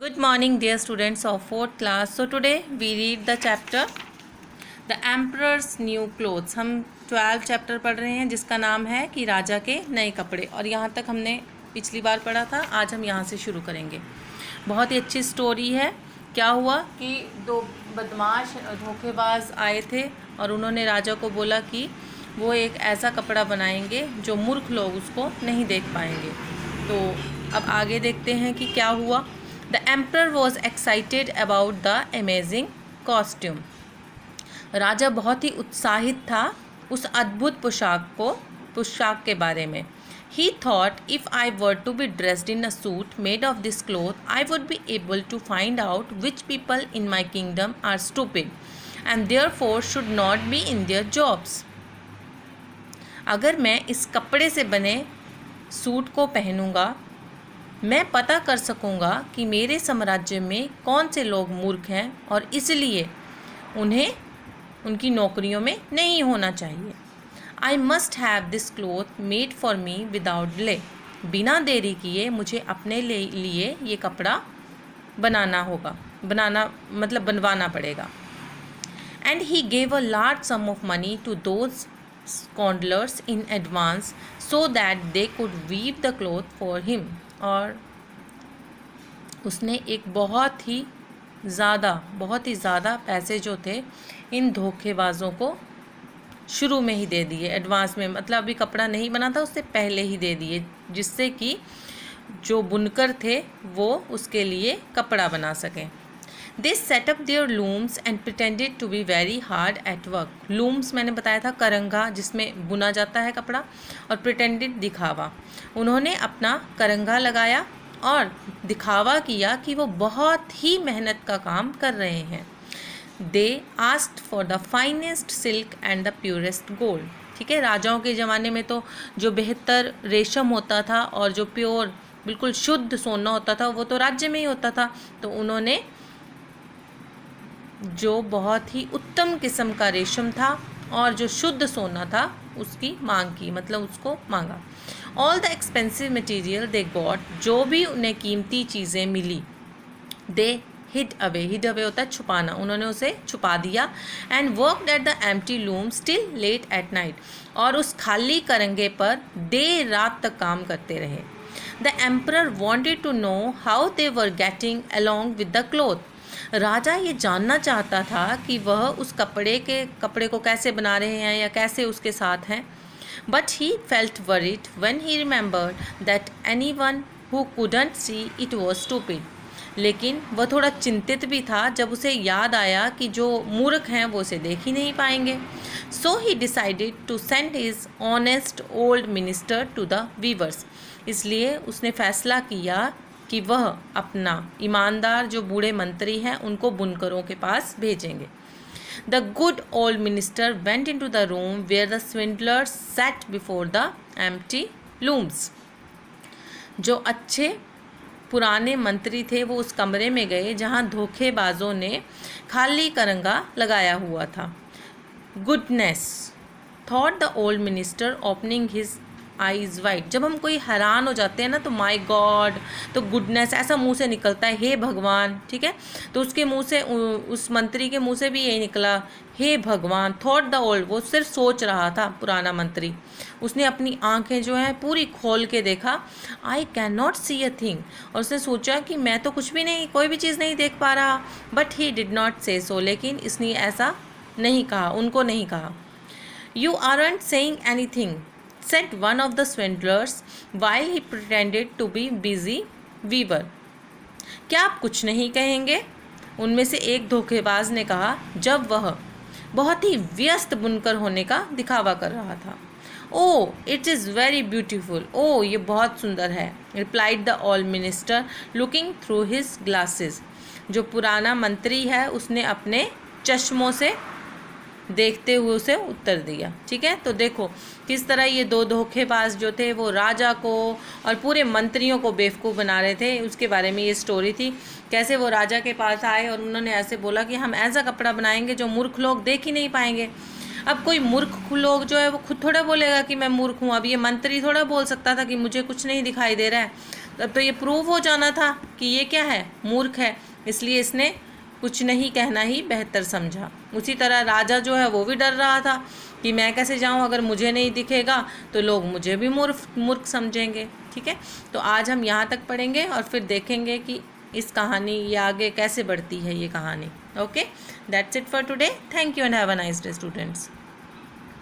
Good morning, dear students of 4th class. So today we read the chapter The Emperor's New Clothes. हम 12 chapter पढ़ रहे हैं जिसका नाम है कि राजा के नए कपड़े, और यहाँ तक हमने पिछली बार पढ़ा था। आज हम यहाँ से शुरू करेंगे। बहुत ही अच्छी स्टोरी है। क्या हुआ कि दो बदमाश धोखेबाज आए थे और उन्होंने राजा को बोला कि वो एक ऐसा कपड़ा बनाएंगे जो मूर्ख लोग उसको नहीं देख पाएंगे। तो अब आगे देखते हैं कि क्या हुआ। The emperor was excited about the amazing costume. राजा बहुत ही उत्साहित था उस अद्भुत पोशाक के बारे में। He thought if I were to be dressed in a suit made of this cloth, I would be able to find out which people in my kingdom are stupid and therefore should not be in their jobs. अगर मैं इस कपड़े से बने suit को पहनूंगा, मैं पता कर सकूंगा कि मेरे साम्राज्य में कौन से लोग मूर्ख हैं और इसलिए उन्हें उनकी नौकरियों में नहीं होना चाहिए। I must have this cloth made for me without delay. बिना देरी किए मुझे अपने लिए ये कपड़ा बनवाना पड़ेगा। And he gave a large sum of money to those swindlers in advance so that they could weave the cloth for him. और उसने एक बहुत ही ज़्यादा पैसे जो थे इन धोखेबाजों को शुरू में ही दे दिए, एडवांस में, मतलब अभी कपड़ा नहीं बना था उससे पहले ही दे दिए, जिससे कि जो बुनकर थे वो उसके लिए कपड़ा बना सकें। They set up their looms and pretended to be very hard at work. Looms मैंने बताया था करंगा जिसमें बुना जाता है कपड़ा, और pretended दिखावा। उन्होंने अपना करंगा लगाया और दिखावा किया कि वो बहुत ही मेहनत का काम कर रहे हैं। They asked for the finest silk and the purest gold. ठीक है, राजाओं के ज़माने में तो जो बेहतर रेशम होता था और जो प्योर बिल्कुल शुद्ध सोना होता था वो तो राज्य में ही होता था। तो उन्होंने जो बहुत ही उत्तम किस्म का रेशम था और जो शुद्ध सोना था उसकी मांग की, मतलब उसको मांगा। All the expensive material they got, जो भी उन्हें कीमती चीज़ें मिली, दे हिड अवे होता है छुपाना, उन्होंने उसे छुपा दिया। And worked at the empty loom still late at night, और उस खाली करंगे पर देर रात तक काम करते रहे। The emperor wanted to know how they were getting along with the cloth. राजा ये जानना चाहता था कि वह उस कपड़े को कैसे बना रहे हैं या कैसे उसके साथ हैं। But he felt worried when he remembered that anyone who couldn't see it was stupid. लेकिन वह थोड़ा चिंतित भी था जब उसे याद आया कि जो मूर्ख हैं वो उसे देख ही नहीं पाएंगे। So he decided to send his honest old minister to the weavers. इसलिए उसने फैसला किया कि वह अपना ईमानदार जो बूढ़े मंत्री हैं उनको बुनकरों के पास भेजेंगे। The good old minister went into the room where the swindlers sat before the empty looms. जो अच्छे पुराने मंत्री थे वो उस कमरे में गए जहां धोखेबाजों ने खाली करंगा लगाया हुआ था। Goodness, thought the old minister opening his eyes wide. जब हम कोई हैरान हो जाते हैं ना तो माय गॉड, तो गुडनेस ऐसा मुंह से निकलता है, हे भगवान। ठीक है, तो उसके मुंह से, उस मंत्री के मुंह से भी यही निकला, हे भगवान। थॉट द ओल्ड, वो सिर्फ सोच रहा था पुराना मंत्री। उसने अपनी आंखें जो हैं पूरी खोल के देखा। I can not see a thing, और उसने सोचा कि मैं तो कुछ भी नहीं, कोई भी चीज़ नहीं देख पा रहा। बट ही डिड नॉट से सो, लेकिन इसने ऐसा नहीं कहा, उनको नहीं कहा। You aren't saying anything, said one of the swindlers while he pretended to be busy weaver. क्या आप कुछ नहीं कहेंगे? उनमें से एक धोखेबाज ने कहा जब वह बहुत ही व्यस्त बुनकर होने का दिखावा कर रहा था। Oh it is very beautiful, oh ये बहुत सुंदर है, replied the old minister looking through his glasses. जो पुराना मंत्री है उसने अपने चश्मों से देखते हुए उसे उत्तर दिया। ठीक है, तो देखो किस तरह ये दो धोखेबाज जो थे वो राजा को और पूरे मंत्रियों को बेवकूफ़ बना रहे थे, उसके बारे में ये स्टोरी थी। कैसे वो राजा के पास आए और उन्होंने ऐसे बोला कि हम ऐसा कपड़ा बनाएंगे जो मूर्ख लोग देख ही नहीं पाएंगे। अब कोई मूर्ख लोग जो है वो खुद थोड़ा बोलेगा कि मैं मूर्ख हूँ, अब ये मंत्री थोड़ा बोल सकता था कि मुझे कुछ नहीं दिखाई दे रहा है। तब तो ये प्रूव हो जाना था कि ये क्या है, मूर्ख है, इसलिए इसने कुछ नहीं कहना ही बेहतर समझा। उसी तरह राजा जो है वो भी डर रहा था कि मैं कैसे जाऊं, अगर मुझे नहीं दिखेगा तो लोग मुझे भी मूर्ख समझेंगे। ठीक है, तो आज हम यहाँ तक पढ़ेंगे और फिर देखेंगे कि इस कहानी ये आगे कैसे बढ़ती है ये कहानी। Okay, that's it for today. Thank you and have a nice day students.